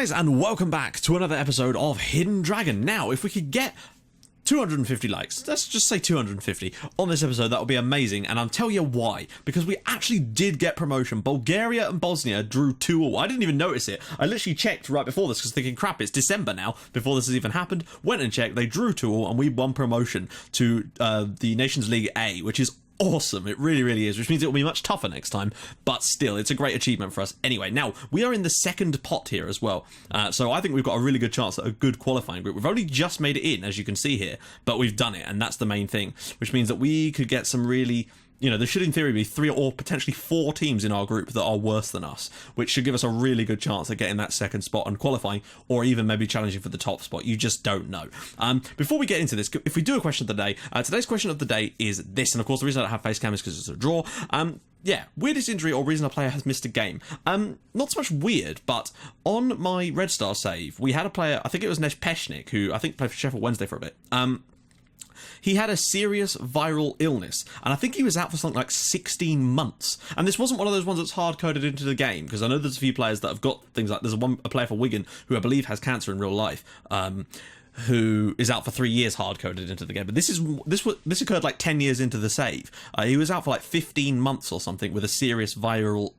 guys, and welcome back to another episode of Hidden Dragon. Now, if we could get 250 likes, let's just say 250 on this episode, that would be amazing, and I'll tell you why. Because we actually did get promotion. Bulgaria and Bosnia drew 2-2. I didn't even notice it. I literally checked right before this because thinking, crap, it's December now, before this has even happened. Went and checked, they drew 2-2, and we won promotion to the Nations League A, which is awesome. It really, really is, which means it will be much tougher next time, but still, it's a great achievement for us. Anyway, now, we are in the second pot here as well, so I think we've got a really good chance at a good qualifying group. We've only just made it in, as you can see here, but we've done it, and that's the main thing, which means that we could get some really... You know, there should in theory be 3 or potentially 4 teams in our group that are worse than us, which should give us a really good chance at getting that second spot and qualifying, or even maybe challenging for the top spot. You just don't know. Before we get into this, if we do a question of the day, today's question of the day is this, and of course the reason I don't have face cam is because it's a draw. Yeah, weirdest injury or reason a player has missed a game. Not so much weird, but on my Red Star save, we had a player, I think it was Nesh Peshnik, who I think played for Sheffield Wednesday for a bit. He had a serious viral illness, and I think he was out for something like 16 months. And this wasn't one of those ones that's hard-coded into the game, because I know there's a few players that have got things like... There's a player for Wigan who I believe has cancer in real life, who is out for 3 years hard-coded into the game. But this occurred like 10 years into the save. He was out for like 15 months or something with a serious viral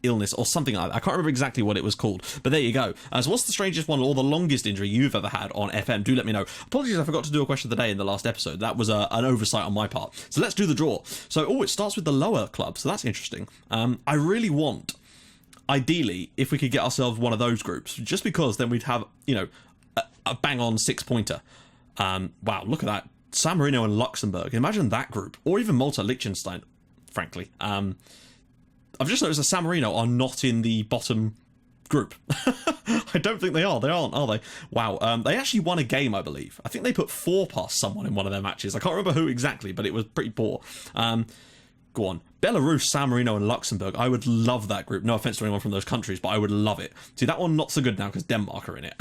illness or something like that. I can't remember exactly what it was called, but there you go. So what's the strangest one or the longest injury you've ever had on FM? Do let me know. Apologies, I forgot to do a question of the day in the last episode. That was an oversight on my part. So let's do the draw. So, it starts with the lower club, so that's interesting. I really want, ideally, if we could get ourselves one of those groups, just because then we'd have, you know, a bang-on 6-pointer. Wow, look at that. San Marino and Luxembourg. Imagine that group. Or even Malta, Liechtenstein, frankly. I've just noticed that San Marino are not in the bottom group. I don't think they are. They aren't, are they? Wow. They actually won a game, I believe. I think they put 4 past someone in one of their matches. I can't remember who exactly, but it was pretty poor. Go on. Belarus, San Marino, and Luxembourg. I would love that group. No offense to anyone from those countries, but I would love it. See, that one not so good now because Denmark are in it.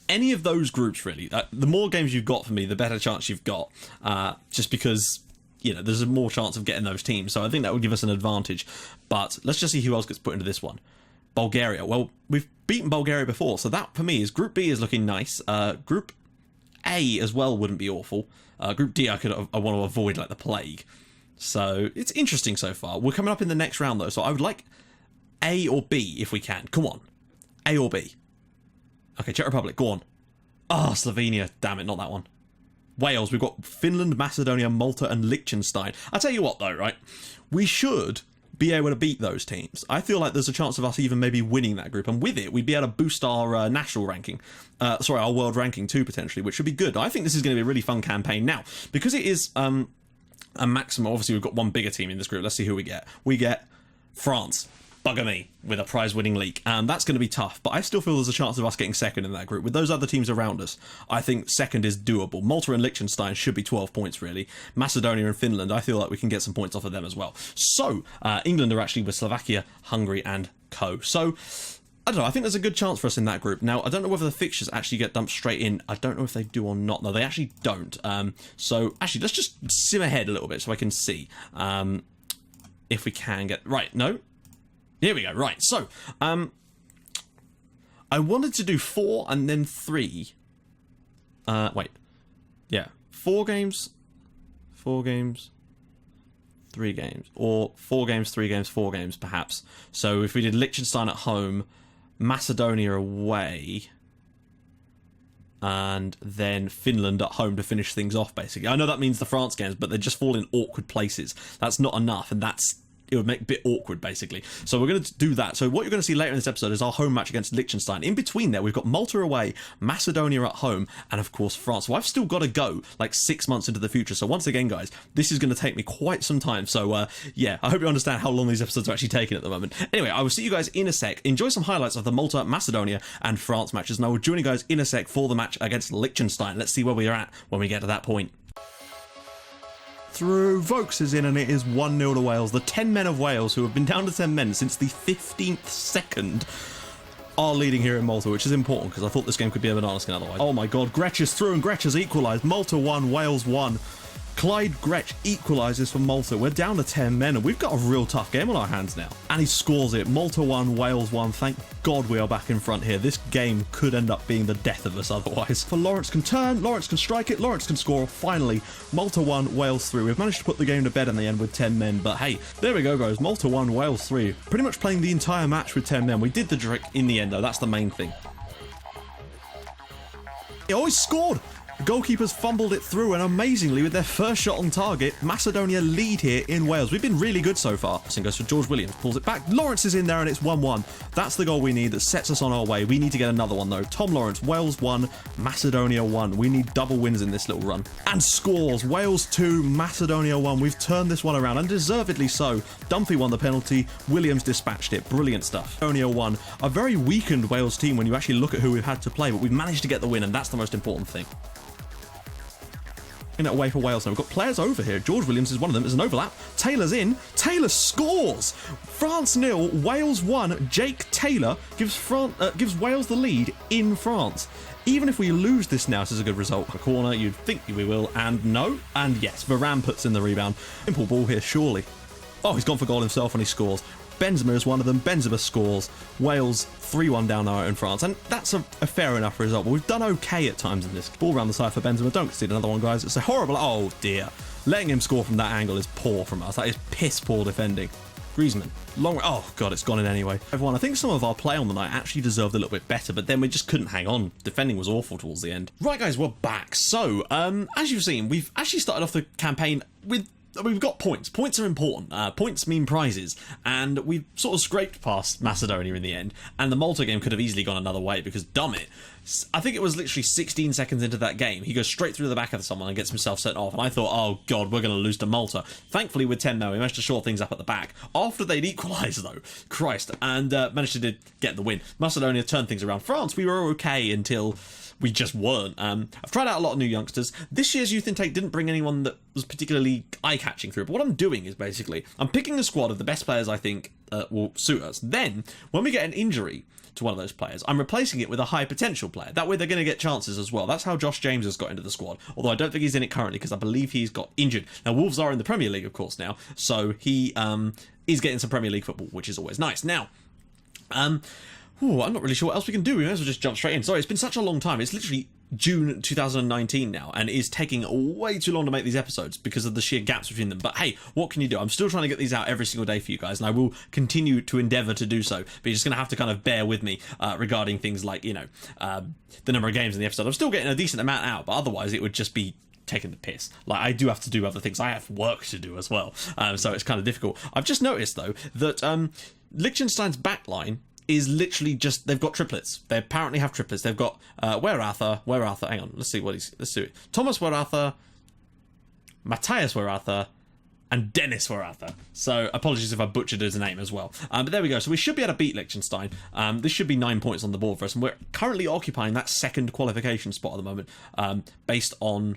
Any of those groups, really. The more games you've got for me, the better chance you've got. Just because... You know, there's a more chance of getting those teams, so I think that would give us an advantage. But let's just see who else gets put into this one. Bulgaria. Well, we've beaten Bulgaria before, so that for me is Group B is looking nice. Group A as well wouldn't be awful. Group D I want to avoid like the plague. So it's interesting so far. We're coming up in the next round though, so I would like A or B if we can. Come on, A or B. Okay, Czech Republic. Go on. Ah, Slovenia. Damn it, not that one. Wales, we've got Finland, Macedonia, Malta, and Liechtenstein. I'll tell you what, though, right? We should be able to beat those teams. I feel like there's a chance of us even maybe winning that group, and with it, we'd be able to boost our national ranking. Our world ranking too, potentially, which should be good. I think this is going to be a really fun campaign. Now, because it is a maximum, obviously we've got one bigger team in this group. Let's see who we get. We get France. Bugger me, with a prize-winning leak. That's going to be tough, but I still feel there's a chance of us getting second in that group. With those other teams around us, I think second is doable. Malta and Liechtenstein should be 12 points, really. Macedonia and Finland, I feel like we can get some points off of them as well. So, England are actually with Slovakia, Hungary, and co. So, I don't know, I think there's a good chance for us in that group. Now, I don't know whether the fixtures actually get dumped straight in. I don't know if they do or not. No, they actually don't. So, actually, let's just sim ahead a little bit so I can see if we can get... Right, no? Here we go, right, so, I wanted to do 4 and then 3, wait, yeah, 4 games, 3 games, or 4 games, 3 games, 4 games, perhaps. So if we did Liechtenstein at home, Macedonia away, and then Finland at home to finish things off, basically. I know that means the France games, but they just fall in awkward places. That's not enough, and it would make it a bit awkward, basically. So we're going to do that. So what you're going to see later in this episode is our home match against Liechtenstein. In between there, we've got Malta away, Macedonia at home, and of course France. So I've still got to go like 6 months into the future. So once again, guys, this is going to take me quite some time. So yeah, I hope you understand how long these episodes are actually taking at the moment. Anyway, I will see you guys in a sec. Enjoy some highlights of the Malta, Macedonia, and France matches, and I will join you guys in a sec for the match against Liechtenstein. Let's see where we are at when we get to that point. Through Vokes is in, and it is 1-0 to Wales. The 10 men of Wales, who have been down to 10 men since the 15th second, are leading here in Malta, which is important because I thought this game could be a banana skin otherwise. Oh my god, Gretsch is through and Gretsch has equalised. Malta 1, Wales 1. Clyde Gretsch equalises for Malta. We're down to 10 men, and we've got a real tough game on our hands now. And he scores it. Malta 1, Wales 1. Thank God we are back in front here. This game could end up being the death of us otherwise. For Lawrence can turn, Lawrence can strike it, Lawrence can score. Finally, Malta 1, Wales 3. We've managed to put the game to bed in the end with 10 men, but hey, there we go, guys. Malta 1, Wales 3. Pretty much playing the entire match with 10 men. We did the trick in the end, though. That's the main thing. He always scored! The goalkeepers fumbled it through, and amazingly, with their first shot on target, Macedonia lead here in Wales. We've been really good so far. This goes for George Williams, pulls it back. Lawrence is in there, and it's 1-1. That's the goal we need that sets us on our way. We need to get another one, though. Tom Lawrence, Wales 1, Macedonia 1. We need double wins in this little run. And scores. Wales 2, Macedonia 1. We've turned this one around, and deservedly so. Dunphy won the penalty. Williams dispatched it. Brilliant stuff. Macedonia 1. A very weakened Wales team when you actually look at who we've had to play, but we've managed to get the win, and that's the most important thing. In it away for Wales now. We've got players over here. George Williams is one of them. There's an overlap. Taylor's in. Taylor scores! France 0, Wales 1. Jake Taylor gives Wales the lead in France. Even if we lose this now, this is a good result. A corner, you'd think we will, and no. And yes, Varane puts in the rebound. Simple ball here, surely. Oh, he's gone for goal himself and he scores. Benzema is one of them. Benzema scores. Wales 3-1 down now in France, and that's a fair enough result, but we've done okay at times in this. Ball round the side for Benzema. Don't concede another one, guys. It's a horrible... Oh, dear. Letting him score from that angle is poor from us. That is piss-poor defending. Griezmann. Long... Oh, God, it's gone in anyway. Everyone, I think some of our play on the night actually deserved a little bit better, but then we just couldn't hang on. Defending was awful towards the end. Right, guys, we're back. So, as you've seen, we've actually started off the campaign with... We've got points. Points are important. Points mean prizes. And we've sort of scraped past Macedonia in the end. And the Malta game could have easily gone another way because, dumn it, I think it was literally 16 seconds into that game. He goes straight through the back of someone and gets himself sent off. And I thought, oh, God, we're going to lose to Malta. Thankfully, with 10 now, we managed to shore things up at the back. After they'd equalised, though, Christ, and managed to get the win. Macedonia turned things around. France, we were okay until... we just weren't. I've tried out a lot of new youngsters. This year's youth intake didn't bring anyone that was particularly eye-catching through, but what I'm doing is basically, I'm picking a squad of the best players I think will suit us. Then, when we get an injury to one of those players, I'm replacing it with a high-potential player. That way they're going to get chances as well. That's how Josh James has got into the squad, although I don't think he's in it currently because I believe he's got injured. Now, Wolves are in the Premier League, of course, now, so he is getting some Premier League football, which is always nice. Now, ooh, I'm not really sure what else we can do. We may as well just jump straight in. Sorry, it's been such a long time. It's literally June 2019 now, and it is taking way too long to make these episodes because of the sheer gaps between them. But hey, what can you do? I'm still trying to get these out every single day for you guys, and I will continue to endeavour to do so. But you're just going to have to kind of bear with me regarding things like, you know, the number of games in the episode. I'm still getting a decent amount out, but otherwise it would just be taking the piss. Like, I do have to do other things. I have work to do as well, so it's kind of difficult. I've just noticed, though, that Liechtenstein's backline is literally just, they've got triplets. They apparently have triplets. They've got Weratha, hang on, let's do it. Thomas Weratha, Matthias Weratha, and Dennis Weratha. So apologies if I butchered his name as well. But there we go. So we should be able to beat Liechtenstein. This should be 9 points on the board for us, and we're currently occupying that second qualification spot at the moment, based on,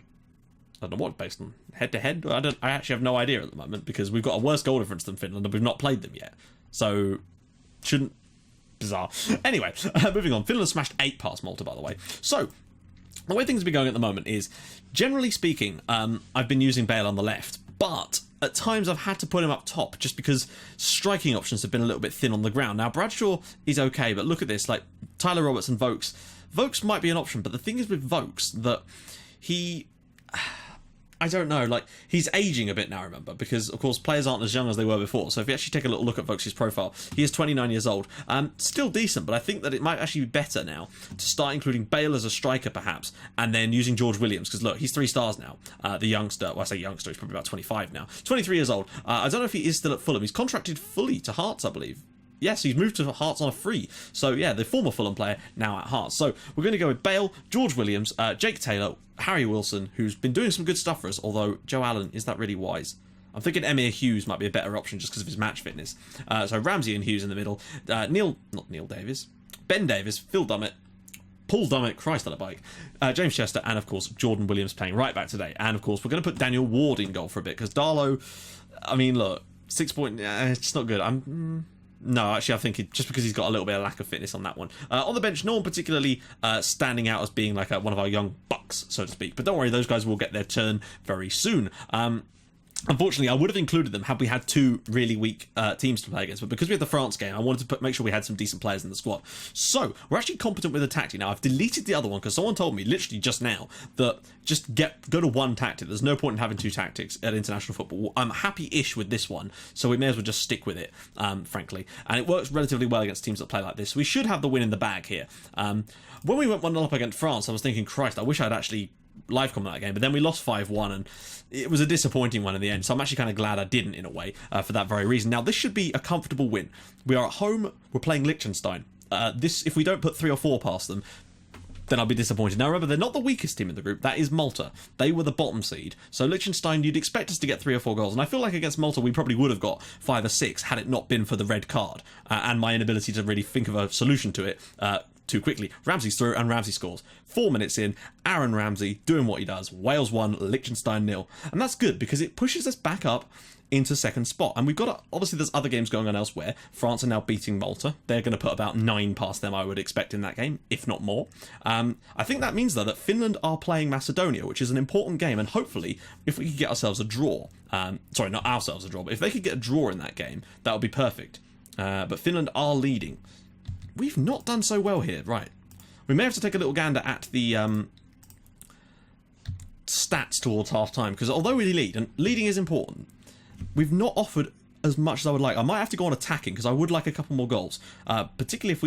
I don't know what, based on head-to-head? I actually have no idea at the moment, because we've got a worse goal difference than Finland, and we've not played them yet. So, shouldn't... Bizarre. Anyway, moving on. Finland smashed 8 past Malta, by the way. So, the way things have been going at the moment is, generally speaking, I've been using Bale on the left, but at times I've had to put him up top just because striking options have been a little bit thin on the ground. Now, Bradshaw is okay, but look at this, like, Tyler Roberts and Vokes. Vokes might be an option, but the thing is with Vokes that he... I don't know, like, he's aging a bit now, remember, because, of course, players aren't as young as they were before. So if you actually take a little look at Vokes' profile, he is 29 years old. Still decent, but I think that it might actually be better now to start including Bale as a striker, perhaps, and then using George Williams, because, look, he's 3 stars now. The youngster, well, I say youngster, he's probably about 25 now. 23 years old. I don't know if he is still at Fulham. He's contracted fully to Hearts, I believe. Yes, he's moved to Hearts on a free. So, yeah, the former Fulham player now at Hearts. So, we're going to go with Bale, George Williams, Jake Taylor, Harry Wilson, who's been doing some good stuff for us, although Joe Allen, is that really wise? I'm thinking Emir Hughes might be a better option just because of his match fitness. So, Ramsey and Hughes in the middle. Ben Davis, Phil Dummett, Paul Dummett, Christ on a bike, James Chester, and, of course, Jordan Williams playing right back today. And, of course, we're going to put Daniel Ward in goal for a bit because Darlow, I mean, look, 6 point, it's not good. No, actually, I think just because he's got a little bit of lack of fitness on that one. On the bench, no one particularly standing out as being like one of our young bucks, so to speak. But don't worry, those guys will get their turn very soon. Unfortunately, I would have included them had we had two really weak teams to play against, but because we had the France game, I wanted to make sure we had some decent players in the squad. So, we're actually competent with a tactic. Now, I've deleted the other one because someone told me, literally just now, that just go to one tactic. There's no point in having two tactics at international football. I'm happy-ish with this one, so we may as well just stick with it, frankly. And it works relatively well against teams that play like this. We should have the win in the bag here. When we went 1-0 up against France, I was thinking, Christ, I wish I'd actually live comment that game, but then we lost 5-1 and it was a disappointing one in the end, so I'm actually kind of glad I didn't in a way for that very reason. Now this should be a comfortable win. We are at home, we're playing Liechtenstein. If we don't put 3 or 4 past them, then I'll be disappointed. Now remember, they're not the weakest team in the group, that is Malta. They were the bottom seed, so Liechtenstein, you'd expect us to get 3 or 4 goals, and I feel like against Malta we probably would have got 5 or 6 had it not been for the red card and my inability to really think of a solution to it too quickly. Ramsey's through and Ramsey scores. 4 minutes in, Aaron Ramsey doing what he does. Wales 1, Liechtenstein 0. And that's good because it pushes us back up into second spot. And we've got obviously there's other games going on elsewhere. France are now beating Malta. They're going to put about 9 past them, I would expect, in that game, if not more. I think that means, though, that Finland are playing Macedonia, which is an important game. And hopefully, if we could get ourselves a draw, sorry, not ourselves a draw, but if they could get a draw in that game, that would be perfect. But Finland are leading. We've not done so well here, right. We may have to take a little gander at the stats towards half-time, because although we lead, and leading is important, we've not offered as much as I would like. I might have to go on attacking, because I would like a couple more goals. Particularly if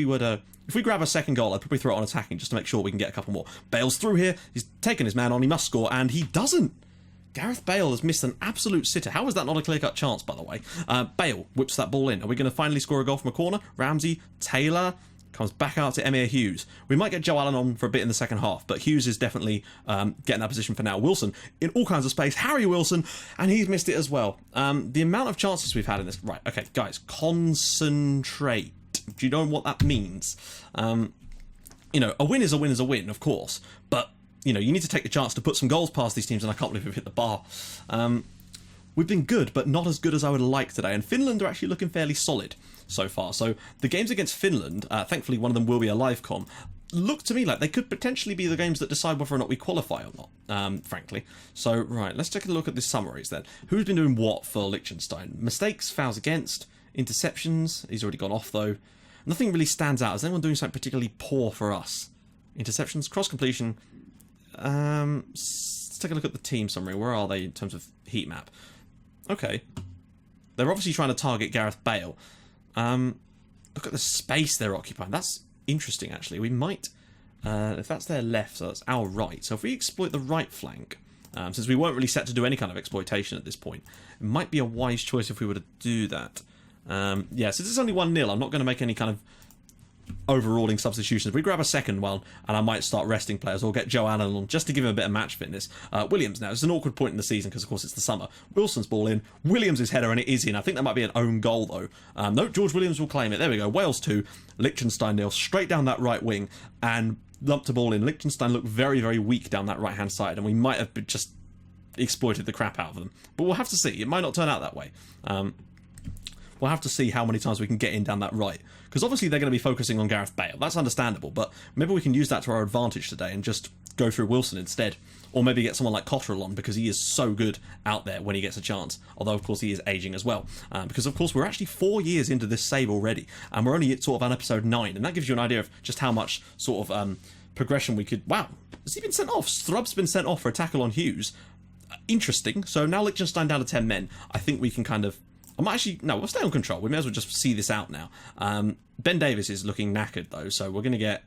we grab a second goal, I'd probably throw it on attacking, just to make sure we can get a couple more. Bale's through here, he's taken his man on, he must score, and he doesn't! Gareth Bale has missed an absolute sitter. How is that not a clear-cut chance, by the way? Bale whips that ball in. Are we going to finally score a goal from a corner? Ramsey, Taylor, comes back out to Emir Hughes. We might get Joe Allen on for a bit in the second half, but Hughes is definitely getting that position for now. Wilson, in all kinds of space. Harry Wilson, and he's missed it as well. The amount of chances we've had in this... Right, okay, guys, concentrate. Do you know what that means? You know, a win is a win is a win, of course, but... You know, you need to take the chance to put some goals past these teams, and I can't believe we've hit the bar. We've been good, but not as good as I would like today, and Finland are actually looking fairly solid so far. So the games against Finland, thankfully one of them will be a live com, look to me like they could potentially be the games that decide whether or not we qualify or not, frankly. So, right, let's take a look at the summaries then. Who's been doing what for Liechtenstein? Mistakes, fouls against, interceptions. He's already gone off, though. Nothing really stands out. Is anyone doing something particularly poor for us? Interceptions, cross-completion... let's take a look at the team summary. Where are they in terms of heat map? Okay. They're obviously trying to target Gareth Bale. Look at the space they're occupying. That's interesting, actually. We might... if that's their left, so that's our right. So if we exploit the right flank, since we weren't really set to do any kind of exploitation at this point, it might be a wise choice if we were to do that. Yeah, since it's only 1-0, I'm not going to make any kind of overruling substitutions. We grab a second one, and I might start resting players or get Joe Allen on just to give him a bit of match fitness. Williams now. It's an awkward point in the season because, of course, it's the summer. Wilson's ball in. Williams' header, and it is in. I think that might be an own goal, though. No, George Williams will claim it. There we go. Wales 2, Liechtenstein 0. Straight down that right wing and lumped a ball in. Liechtenstein looked very, very weak down that right-hand side, and we might have just exploited the crap out of them. But we'll have to see. It might not turn out that way. We'll have to see how many times we can get in down that right. Because obviously they're going to be focusing on Gareth Bale. That's understandable, but maybe we can use that to our advantage today and just go through Wilson instead. Or maybe get someone like Cottrell on, because he is so good out there when he gets a chance. Although, of course, he is ageing as well. Because, of course, we're actually 4 years into this save already. And we're only sort of on episode 9. And that gives you an idea of just how much sort of progression we could... Wow, has he been sent off? Thrub's been sent off for a tackle on Hughes. Interesting. So now Liechtenstein down to 10 men. I think we can kind of... we'll stay on control. We may as well just see this out now. Ben Davis is looking knackered, though, so we're going to get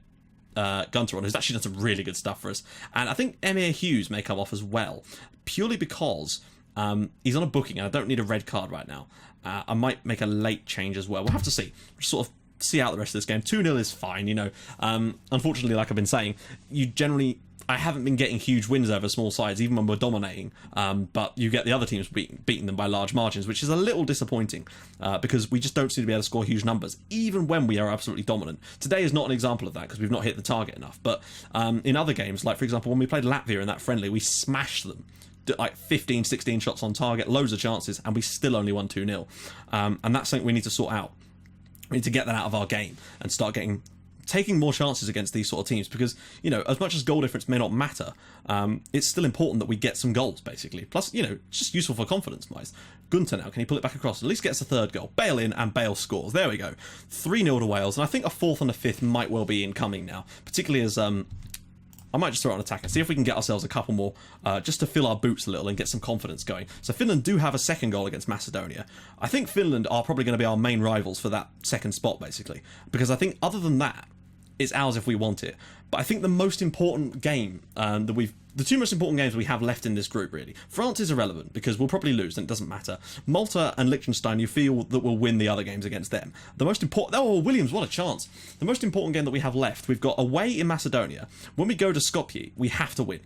Gunter on, who's actually done some really good stuff for us. And I think Emir Hughes may come off as well, purely because he's on a booking, and I don't need a red card right now. I might make a late change as well. We'll have to see. Sort of see out the rest of this game. 2-0 is fine, you know. Unfortunately, like I've been saying, I haven't been getting huge wins over small sides, even when we're dominating, but you get the other teams beating them by large margins, which is a little disappointing, because we just don't seem to be able to score huge numbers, even when we are absolutely dominant. Today is not an example of that, because we've not hit the target enough, but in other games, like for example, when we played Latvia in that friendly, we smashed them. Like 15, 16 shots on target, loads of chances, and we still only won 2-0. And that's something we need to sort out. We need to get that out of our game and start taking more chances against these sort of teams, because, you know, as much as goal difference may not matter, it's still important that we get some goals, basically. Plus, you know, it's just useful for confidence wise. Gunter now, can he pull it back across? At least gets a third goal. Bale in, and Bale scores. There we go. 3-0 to Wales, and I think a fourth and a fifth might well be incoming now, particularly as I might just throw it on attack and see if we can get ourselves a couple more, just to fill our boots a little and get some confidence going. So Finland do have a second goal against Macedonia. I think Finland are probably going to be our main rivals for that second spot, basically, because I think other than that, it's ours if we want it. But I think the most important game the two most important games we have left in this group, really. France is irrelevant because we'll probably lose and it doesn't matter. Malta and Liechtenstein, you feel that we'll win the other games against them. The most important... Oh, Williams, what a chance. The most important game that we have left, we've got away in Macedonia. When we go to Skopje, we have to win.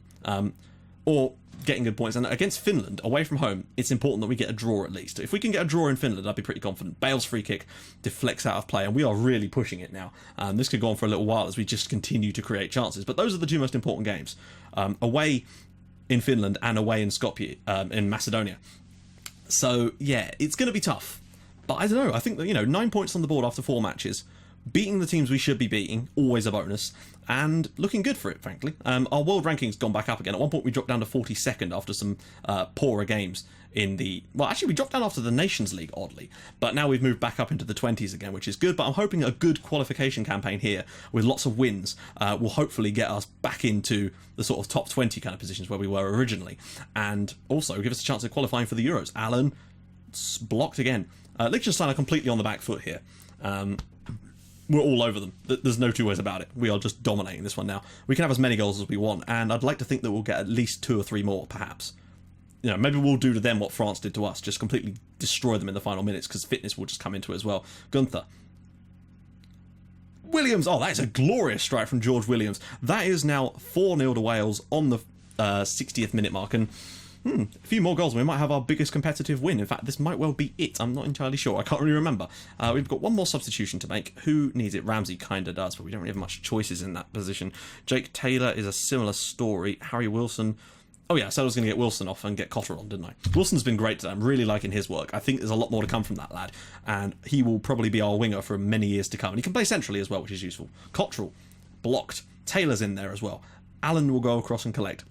Or getting good points. And against Finland, away from home, it's important that we get a draw at least. If we can get a draw in Finland, I'd be pretty confident. Bale's free kick deflects out of play, and we are really pushing it now. This could go on for a little while as we just continue to create chances. But those are the two most important games. Away in Finland and away in Skopje, in Macedonia. So, yeah, it's going to be tough. But I don't know. I think that, you know, 9 points on the board after 4 matches. Beating the teams we should be beating, always a bonus, and looking good for it, frankly. Our world ranking's gone back up again. At one point we dropped down to 42nd after some poorer games in the... Well, actually we dropped down after the Nations League, oddly. But now we've moved back up into the 20s again, which is good. But I'm hoping a good qualification campaign here with lots of wins will hopefully get us back into the sort of top 20 kind of positions where we were originally. And also give us a chance of qualifying for the Euros. Alan, blocked again. Liechtenstein are completely on the back foot here. We're all over them. There's no two ways about it. We are just dominating this one now. We can have as many goals as we want, and I'd like to think that we'll get at least 2 or 3 more, perhaps. You know, maybe we'll do to them what France did to us, just completely destroy them in the final minutes, because fitness will just come into it as well. Gunther. Williams. Oh, that is a glorious strike from George Williams. That is now 4-0 to Wales on the 60th minute mark, and a few more goals and we might have our biggest competitive win. In fact, this might well be it. I'm not entirely sure. I can't really remember. We've got one more substitution to make. Who needs it? Ramsey kind of does, but we don't really have much choices in that position. Jake Taylor is a similar story. Harry Wilson. Oh yeah, I said I was going to get Wilson off and get Cotter on, didn't I? Wilson's been great today. I'm really liking his work. I think there's a lot more to come from that lad, and he will probably be our winger for many years to come. And he can play centrally as well, which is useful. Cottrell, blocked. Taylor's in there as well. Allen will go across and collect.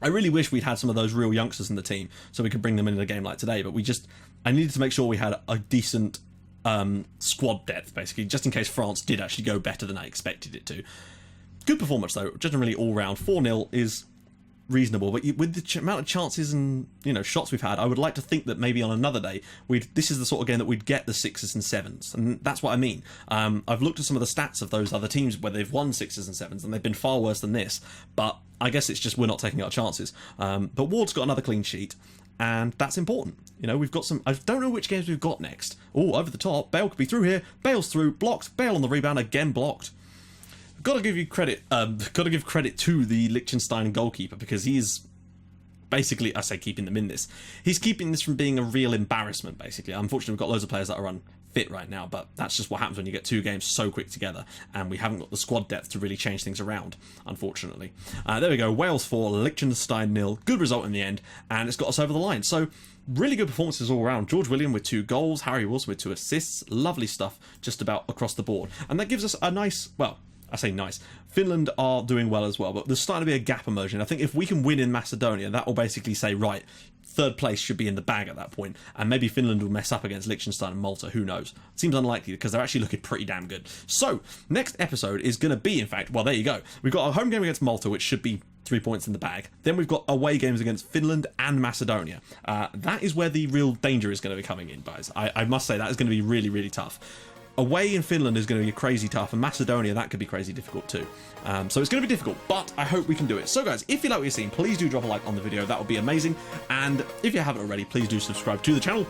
I really wish we'd had some of those real youngsters in the team so we could bring them in a game like today, but I needed to make sure we had a decent squad depth, basically, just in case France did actually go better than I expected it to. Good performance, though, generally all round. 4-0 is reasonable, but with the amount of chances and, you know, shots we've had, I would like to think that maybe on another day this is the sort of game that we'd get the 6s and 7s, and that's what I mean. I've looked at some of the stats of those other teams where they've won 6s and 7s, and they've been far worse than this, but I guess it's just we're not taking our chances. But Ward's got another clean sheet, and that's important. You know, we've got some... I don't know which games we've got next. Oh, over the top. Bale could be through here. Bale's through. Blocked. Bale on the rebound. Again blocked. Got to give you credit. Got to give credit to the Liechtenstein goalkeeper, because he's basically, I say keeping them in this. He's keeping this from being a real embarrassment, basically. Unfortunately, we've got loads of players that are unfit right now, but that's just what happens when you get 2 games so quick together, and we haven't got the squad depth to really change things around, unfortunately. There we go. Wales 4, Liechtenstein 0. Good result in the end, and it's got us over the line. So, really good performances all around. George William with 2 goals, Harry Wilson with 2 assists. Lovely stuff just about across the board. And that gives us a nice, well, I say nice. Finland are doing well as well, but there's starting to be a gap emerging. I think if we can win in Macedonia, that will basically say, right, 3rd place should be in the bag at that point, and maybe Finland will mess up against Liechtenstein and Malta, who knows. Seems unlikely because they're actually looking pretty damn good. So, next episode is going to be, in fact, well, there you go. We've got a home game against Malta, which should be 3 points in the bag. Then we've got away games against Finland and Macedonia. That is where the real danger is going to be coming in, guys. I must say, that is going to be really, really tough. Away in Finland is going to be crazy tough, and Macedonia, that could be crazy difficult too. So it's going to be difficult, but I hope we can do it. So guys, if you like what you're seeing, please do drop a like on the video. That would be amazing. And if you haven't already, please do subscribe to the channel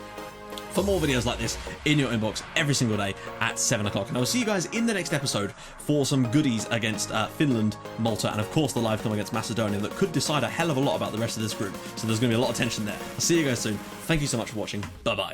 for more videos like this in your inbox every single day at 7 o'clock. And I'll see you guys in the next episode for some goodies against Finland, Malta, and of course the live come against Macedonia that could decide a hell of a lot about the rest of this group. So there's going to be a lot of tension there. I'll see you guys soon. Thank you so much for watching. Bye-bye.